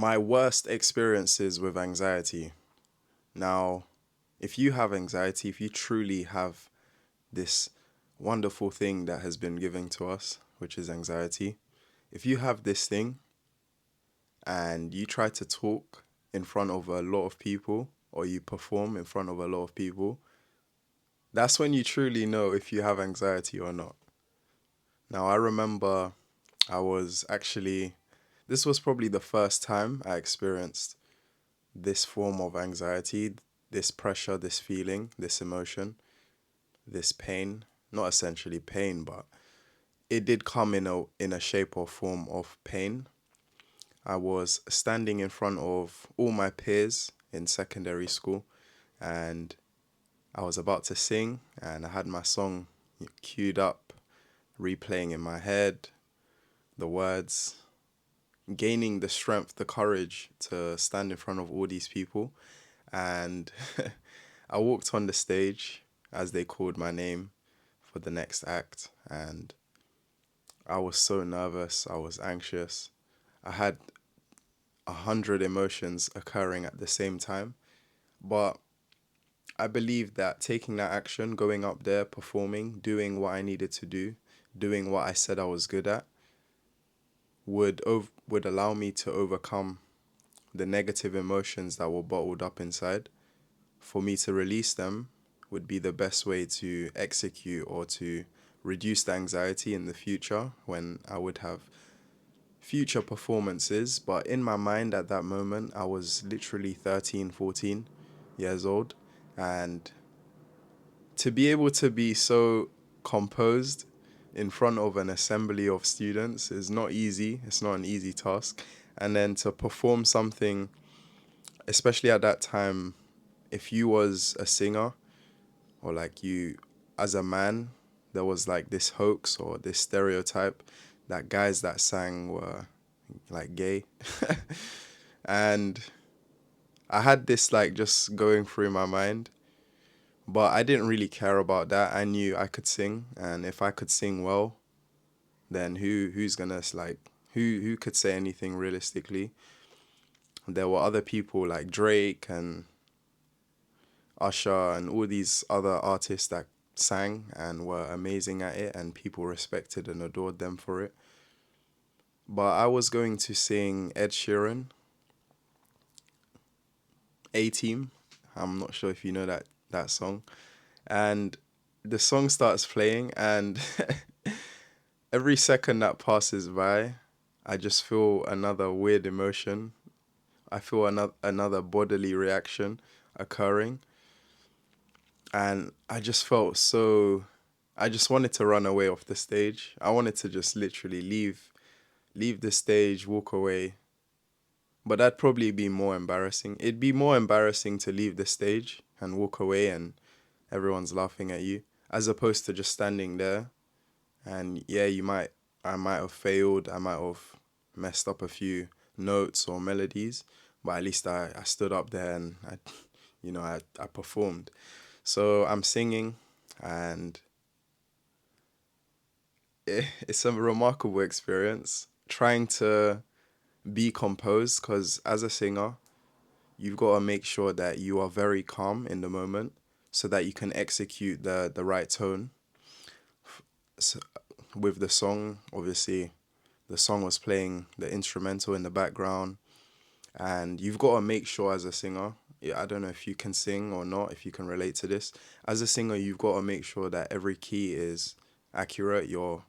My worst experiences with anxiety. Now, if you have anxiety, if you truly have this wonderful thing that has been given to us, which is anxiety, if you have this thing and you try to talk in front of a lot of people or you perform in front of a lot of people, that's when you truly know if you have anxiety or not. Now, I remember I was actually, this was probably the first time I experienced this form of anxiety, this pressure, this feeling, this emotion, this pain. Not essentially pain, but it did come in a shape or form of pain. I was standing in front of all my peers in secondary school, and I was about to sing, and I had my song queued up, replaying in my head, the words, gaining the strength, the courage to stand in front of all these people. And I walked on the stage as they called my name for the next act, and I was so nervous, I was anxious. I had 100 emotions occurring at the same time. But I believe that taking that action, going up there, performing, doing what I needed to do, doing what I said I was good at, would allow me to overcome the negative emotions that were bottled up inside. For me to release them would be the best way to execute or to reduce the anxiety in the future when I would have future performances. But in my mind at that moment, I was literally 13, 14 years old. And to be able to be so composed in front of an assembly of students is not easy. It's not an easy task. And then to perform something, especially at that time, if you was a singer or like you as a man, there was like this hoax or this stereotype that guys that sang were like gay. And I had this like just going through my mind, but I didn't really care about that. I knew I could sing, and if I could sing well, then who's gonna like who could say anything realistically? There were other people like Drake and Usher and all these other artists that sang and were amazing at it, and people respected and adored them for it. But I was going to sing Ed Sheeran, A Team. I'm not sure if you know that song. And the song starts playing, and every second that passes by, I just feel another weird emotion. I feel another bodily reaction occurring, and I just felt so. I just wanted to run away off the stage. I wanted to just literally leave the stage, walk away. But that'd probably be more embarrassing. It'd be more embarrassing to leave the stage and walk away and everyone's laughing at you, as opposed to just standing there. And yeah, I might have failed, I might have messed up a few notes or melodies, but at least I stood up there and I performed. So I'm singing, and it's a remarkable experience trying to be composed, because as a singer, you've got to make sure that you are very calm in the moment so that you can execute the right tone. So with the song, obviously, the song was playing the instrumental in the background, and you've got to make sure as a singer, yeah, I don't know if you can sing or not, if you can relate to this. As a singer, you've got to make sure that every key is accurate. You're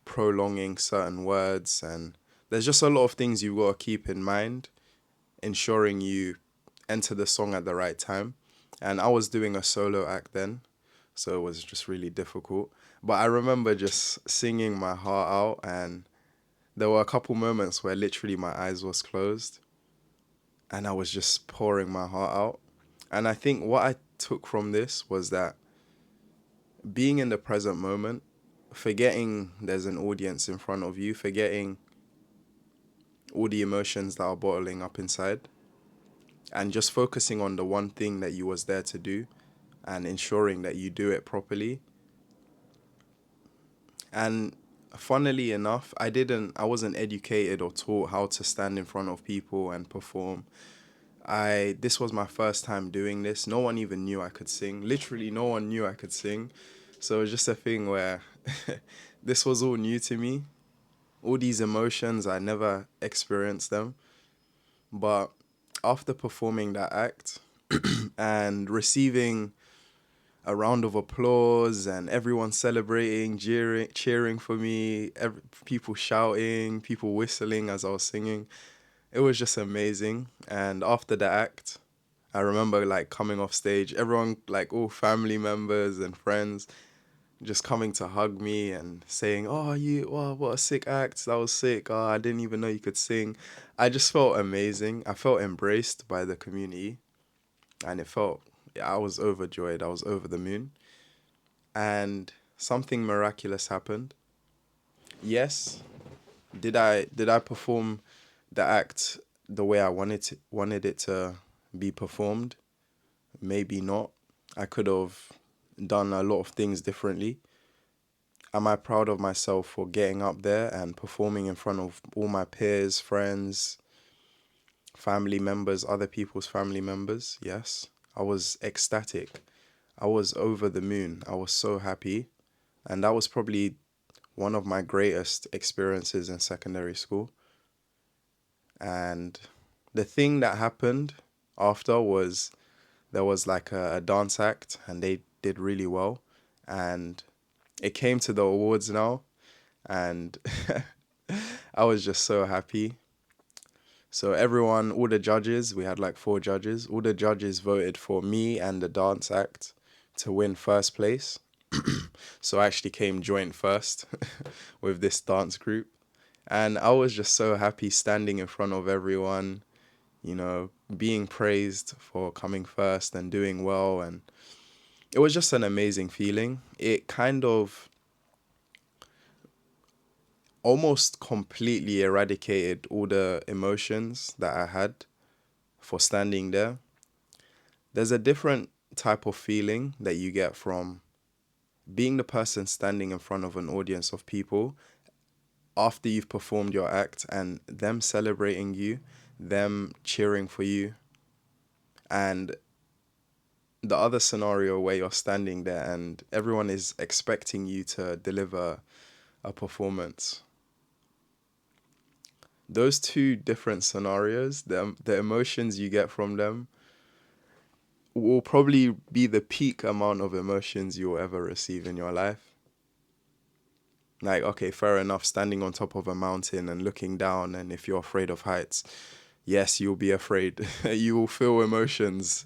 prolonging certain words, and there's just a lot of things you've got to keep in mind, ensuring you enter the song at the right time. And I was doing a solo act then, so it was just really difficult. But I remember just singing my heart out, and there were a couple moments where literally my eyes was closed and I was just pouring my heart out. And I think what I took from this was that being in the present moment, forgetting there's an audience in front of you, forgetting all the emotions that are bottling up inside, and just focusing on the one thing that you was there to do and ensuring that you do it properly. And Funnily enough, I wasn't educated or taught how to stand in front of people and perform. This was my first time doing this. No one even knew I could sing. Literally, no one knew I could sing. So it was just a thing where this was all new to me. All these emotions, I never experienced them. But after performing that act and receiving a round of applause and everyone celebrating, cheering for me, people shouting, people whistling as I was singing, it was just amazing. And after the act, I remember like coming off stage, everyone, like all family members and friends, just coming to hug me and saying, "Oh, what a sick act! That was sick. Oh, I didn't even know you could sing." I just felt amazing. I felt embraced by the community, and it felt, yeah, I was overjoyed. I was over the moon, and something miraculous happened. Yes, did I perform the act the way I wanted it to be performed? Maybe not. I could have done a lot of things differently. Am I proud of myself for getting up there and performing in front of all my peers, friends, family members, other people's family members? Yes. I was ecstatic. I was over the moon. I was so happy. And that was probably one of my greatest experiences in secondary school. And the thing that happened after was there was like a dance act and they did really well. And it came to the awards now, and I was just so happy. So everyone, all the judges, we had like four judges, all the judges voted for me and the dance act to win first place. So I actually came joint first with this dance group. And I was just so happy standing in front of everyone, being praised for coming first and doing well. And it was just an amazing feeling. It kind of almost completely eradicated all the emotions that I had for standing there. There's a different type of feeling that you get from being the person standing in front of an audience of people after you've performed your act and them celebrating you, them cheering for you, and the other scenario where you're standing there and everyone is expecting you to deliver a performance. Those two different scenarios, the emotions you get from them will probably be the peak amount of emotions you'll ever receive in your life. Like, okay, fair enough, standing on top of a mountain and looking down, and if you're afraid of heights, yes, you'll be afraid. You will feel emotions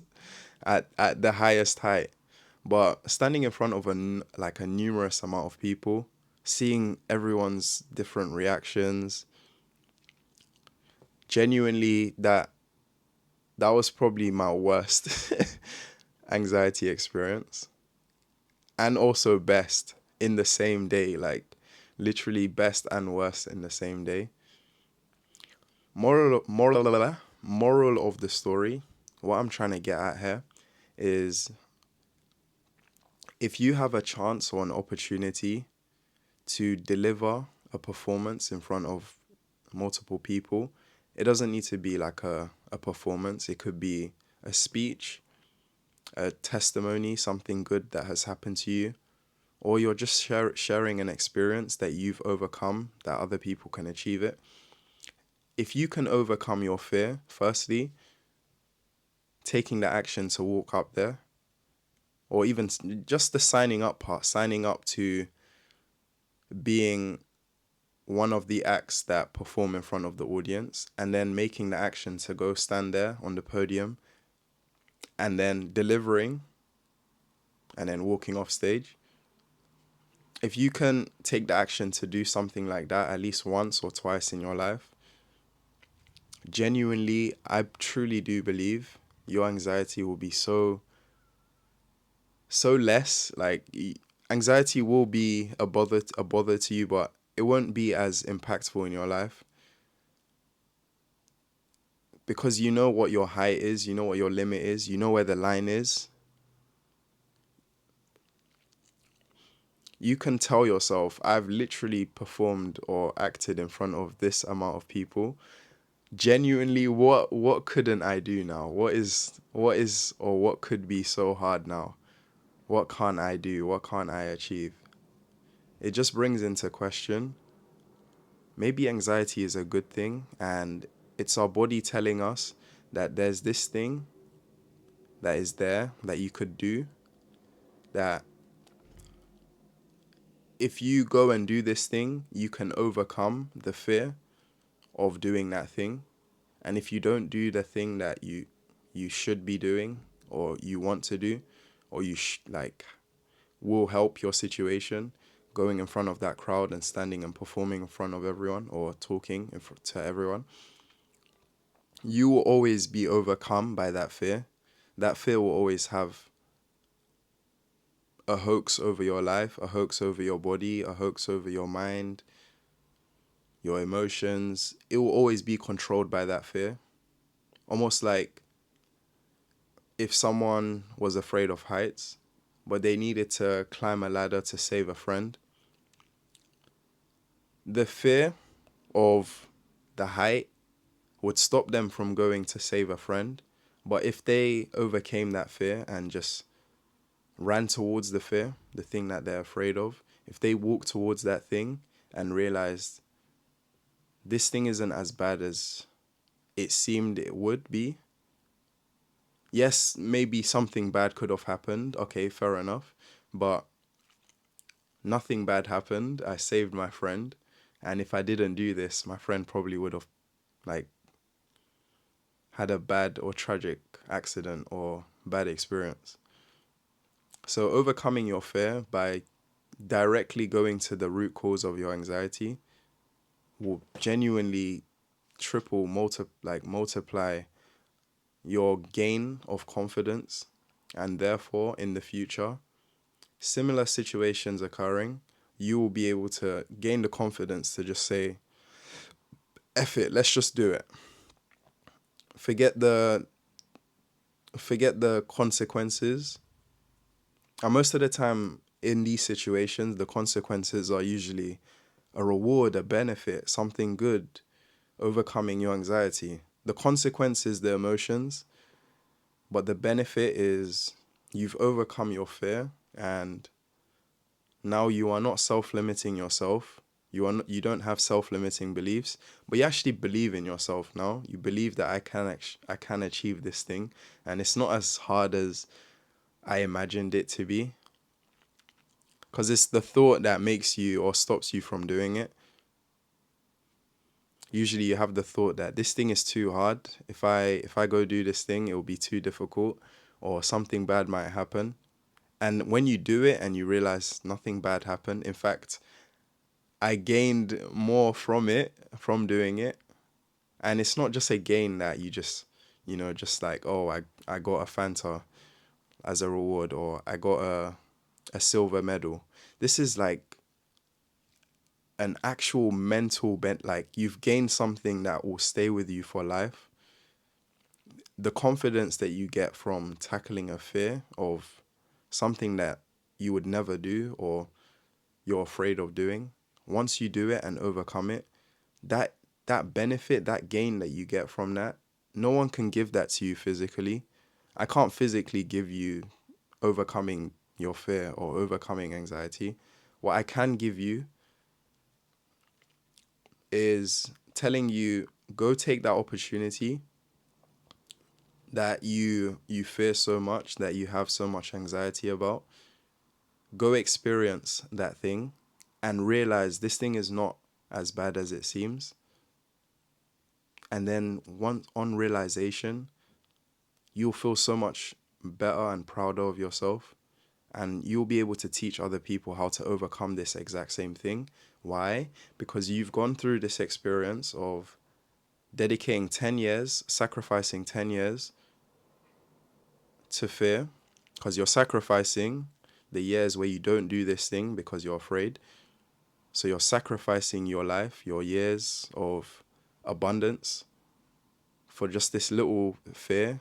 at the highest height. But standing in front of like a numerous amount of people, seeing everyone's different reactions, genuinely that was probably my worst anxiety experience, and also best in the same day, like literally best and worst in the same day. Moral of the story, what I'm trying to get at here is, if you have a chance or an opportunity to deliver a performance in front of multiple people, it doesn't need to be like a performance. It could be a speech, a testimony, something good that has happened to you, or you're just sharing an experience that you've overcome that other people can achieve it. If you can overcome your fear, firstly, taking the action to walk up there, or even just the signing up part, signing up to being one of the acts that perform in front of the audience, and then making the action to go stand there on the podium and then delivering and then walking off stage. If you can take the action to do something like that at least once or twice in your life, genuinely, I truly do believe your anxiety will be so less. Like, anxiety will be a bother to you, but it won't be as impactful in your life, because you know what your height is, you know what your limit is, you know where the line is. You can tell yourself, I've literally performed or acted in front of this amount of people. Genuinely, what couldn't I do now? What could be so hard now? What can't I do? What can't I achieve? It just brings into question, maybe anxiety is a good thing, and it's our body telling us that there's this thing that is there that you could do, that if you go and do this thing, you can overcome the fear of doing that thing. And if you don't do the thing that you should be doing, or you want to do, or like will help your situation, going in front of that crowd and standing and performing in front of everyone, or talking to everyone, you will always be overcome by that fear. That fear will always have a hoax over your life, a hoax over your body, a hoax over your mind, your emotions. It will always be controlled by that fear. Almost like if someone was afraid of heights, but they needed to climb a ladder to save a friend, the fear of the height would stop them from going to save a friend. But if they overcame that fear and just ran towards the fear, the thing that they're afraid of, if they walked towards that thing and realized this thing isn't as bad as it seemed it would be. Yes, maybe something bad could have happened. Okay, fair enough. But nothing bad happened. I saved my friend. And if I didn't do this, my friend probably would have like had a bad or tragic accident or bad experience. So overcoming your fear by directly going to the root cause of your anxiety will genuinely multiply your gain of confidence, and therefore in the future, similar situations occurring, you will be able to gain the confidence to just say, F it, let's just do it. Forget the consequences. And most of the time in these situations, the consequences are usually a reward, a benefit, something good, overcoming your anxiety. The consequence is the emotions, but the benefit is you've overcome your fear, and now you are not self-limiting yourself. You don't have self-limiting beliefs, but you actually believe in yourself now. You believe that I can achieve this thing, and it's not as hard as I imagined it to be. Because it's the thought that makes you or stops you from doing it. Usually you have the thought that this thing is too hard. If I go do this thing, it will be too difficult, or something bad might happen. And when you do it and you realize nothing bad happened, in fact, I gained more from it, from doing it. And it's not just a gain that you just, just like, oh, I got a Fanta as a reward, or I got a silver medal. This is like an actual mental bent, like you've gained something that will stay with you for life. The confidence that you get from tackling a fear of something that you would never do or you're afraid of doing, once you do it and overcome it, that that benefit, that gain that you get from that, no one can give that to you physically. I can't physically give you overcoming your fear or overcoming anxiety. What I can give you is telling you, go take that opportunity that you fear so much, that you have so much anxiety about. Go experience that thing and realize this thing is not as bad as it seems. And then once on realization, you'll feel so much better and prouder of yourself, and you'll be able to teach other people how to overcome this exact same thing. Why? Because you've gone through this experience of dedicating 10 years, sacrificing 10 years to fear, because you're sacrificing the years where you don't do this thing because you're afraid. So you're sacrificing your life, your years of abundance for just this little fear,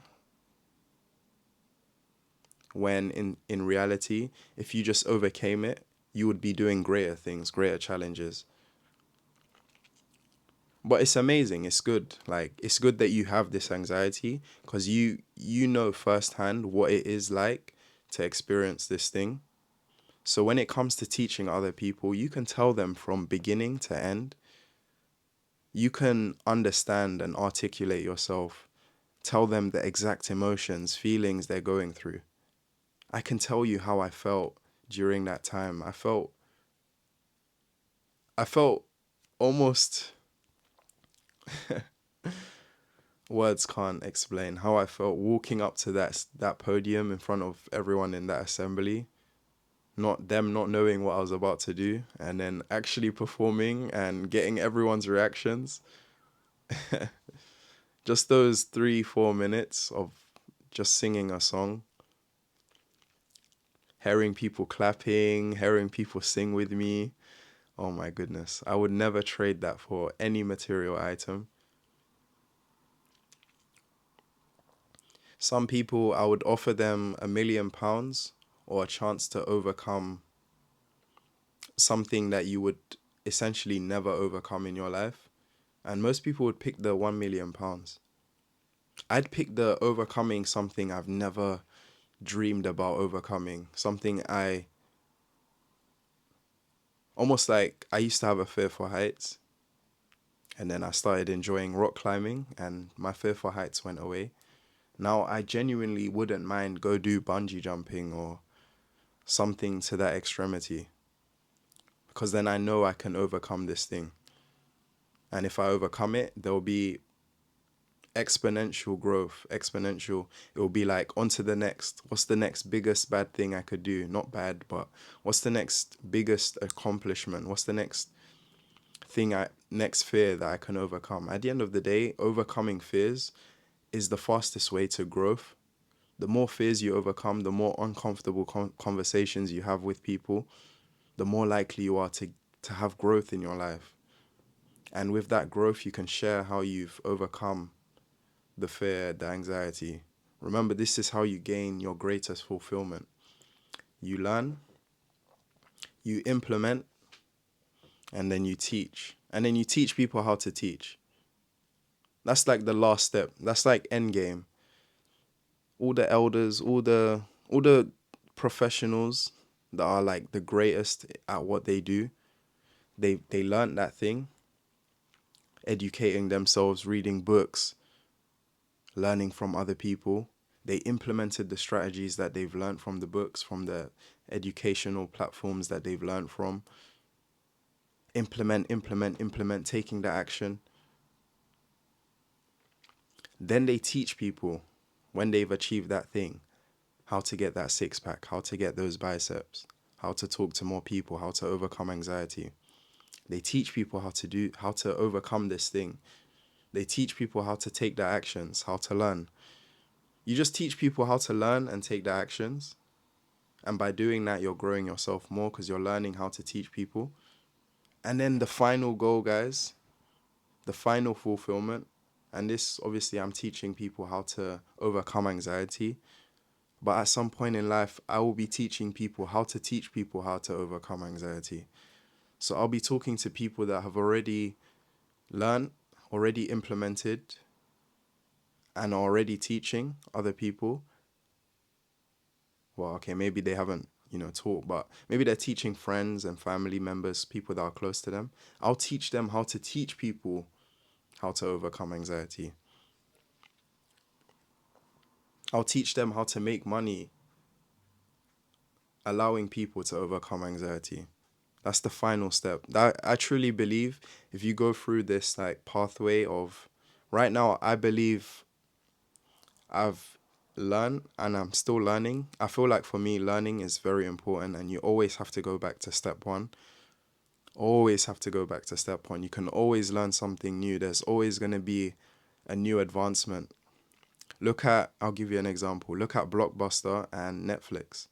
when in reality, if you just overcame it, you would be doing greater things, greater challenges. But it's amazing. It's good. Like, it's good that you have this anxiety because you know firsthand what it is like to experience this thing. So when it comes to teaching other people, you can tell them from beginning to end. You can understand and articulate yourself. Tell them the exact emotions, feelings they're going through. I can tell you how I felt during that time. I felt almost words can't explain how I felt walking up to that podium in front of everyone in that assembly, not knowing what I was about to do, and then actually performing and getting everyone's reactions. Just those 3 4 minutes of just singing a song, hearing people clapping, hearing people sing with me. Oh my goodness. I would never trade that for any material item. Some people, I would offer them £1 million or a chance to overcome something that you would essentially never overcome in your life. And most people would pick the £1 million. I'd pick the overcoming something I've never dreamed about overcoming. Something I almost like I used to have a fear for heights. And then I started enjoying rock climbing and my fear for heights went away. Now I genuinely wouldn't mind go do bungee jumping or something to that extremity because then I know I can overcome this thing. And if I overcome it, there'll be exponential growth, exponential. It will be like on to the next. What's the next biggest bad thing I could do? Not bad, but what's the next biggest accomplishment? What's the next fear that I can overcome? At the end of the day, overcoming fears is the fastest way to growth. The more fears you overcome, the more uncomfortable conversations you have with people, the more likely you are to have growth in your life. And with that growth, you can share how you've overcome the fear, the anxiety. Remember, this is how you gain your greatest fulfillment. You learn, you implement, and then you teach. And then you teach people how to teach. That's like the last step. That's like end game. All the elders, all the professionals that are like the greatest at what they do, they learned that thing, educating themselves, reading books, learning from other people. They implemented the strategies that they've learned from the books, from the educational platforms that they've learned from. Implement, taking the action. Then they teach people when they've achieved that thing, how to get that six pack, how to get those biceps, how to talk to more people, how to overcome anxiety. They teach people how to overcome this thing. They teach people how to take their actions, how to learn. You just teach people how to learn and take their actions. And by doing that, you're growing yourself more because you're learning how to teach people. And then the final goal, guys, the final fulfillment. And this, obviously, I'm teaching people how to overcome anxiety. But at some point in life, I will be teaching people how to teach people how to overcome anxiety. So I'll be talking to people that have already learned, already implemented, and are already teaching other people. Well, okay, maybe they haven't, taught, but maybe they're teaching friends and family members, people that are close to them. I'll teach them how to teach people how to overcome anxiety. I'll teach them how to make money, allowing people to overcome anxiety. That's the final step. That I truly believe if you go through this like pathway of right now, I believe I've learned and I'm still learning. I feel like for me, learning is very important and you always have to go back to step one. Always have to go back to step one. You can always learn something new. There's always going to be a new advancement. I'll give you an example. Look at Blockbuster and Netflix.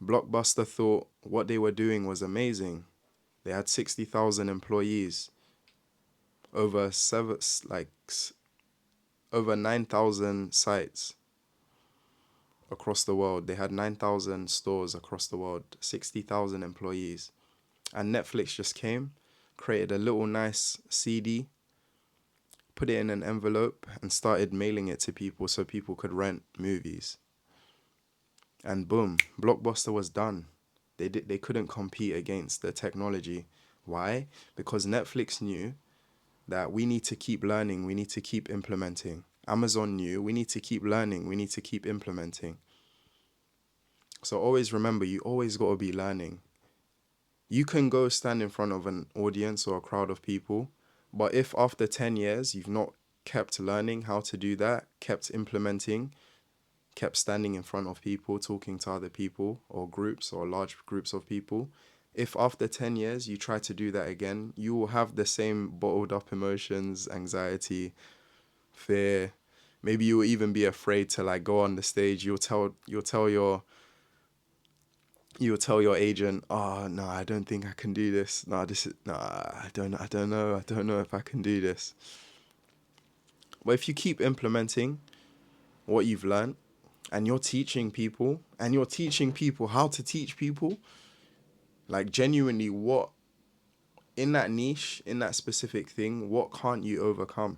Blockbuster thought what they were doing was amazing. They had 60,000 employees, over over 9,000 sites. across the world. They had 9,000 stores across the world, 60,000 employees. And Netflix just came, created a little nice CD, put it in an envelope, and started mailing it to people so people could rent movies. And boom, Blockbuster was done. They couldn't compete against the technology. Why? Because Netflix knew that we need to keep learning, we need to keep implementing. Amazon knew we need to keep learning, we need to keep implementing. So always remember, you always got to be learning. You can go stand in front of an audience or a crowd of people, but if after 10 years you've not kept learning how to do that, kept implementing, kept standing in front of people, talking to other people or groups or large groups of people, if after 10 years you try to do that again, you will have the same bottled up emotions, anxiety, fear. Maybe you will even be afraid to like go on the stage. You'll tell your agent, "Oh no, I don't think I can do this. No, I don't know if I can do this." But if you keep implementing what you've learned, and you're teaching people, how to teach people, like genuinely, what in that niche, in that specific thing, what can't you overcome?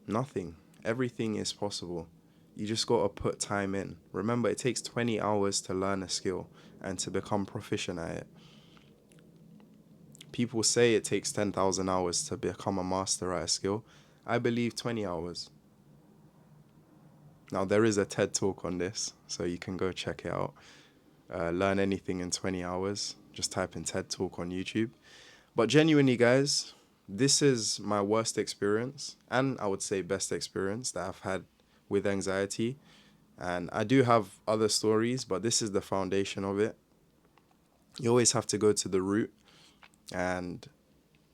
Nothing. Everything is possible. You just got to put time in. Remember, it takes 20 hours to learn a skill and to become proficient at it. People say it takes 10,000 hours to become a master at a skill. I believe 20 hours. Now, there is a TED talk on this, so you can go check it out. Learn anything in 20 hours. Just type in TED talk on YouTube. But genuinely, guys, this is my worst experience, and I would say best experience that I've had with anxiety. And I do have other stories, but this is the foundation of it. You always have to go to the root. And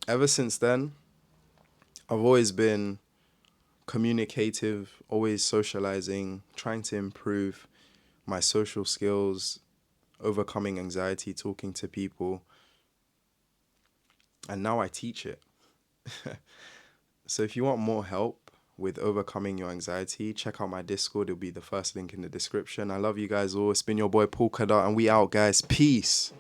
ever since then, I've always been communicative, always socializing, trying to improve my social skills, overcoming anxiety, talking to people. And now I teach it. So if you want more help with overcoming your anxiety, check out my Discord. It'll be the first link in the description. I love you guys all. It's been your boy Paul Khadar, and we out, guys. Peace.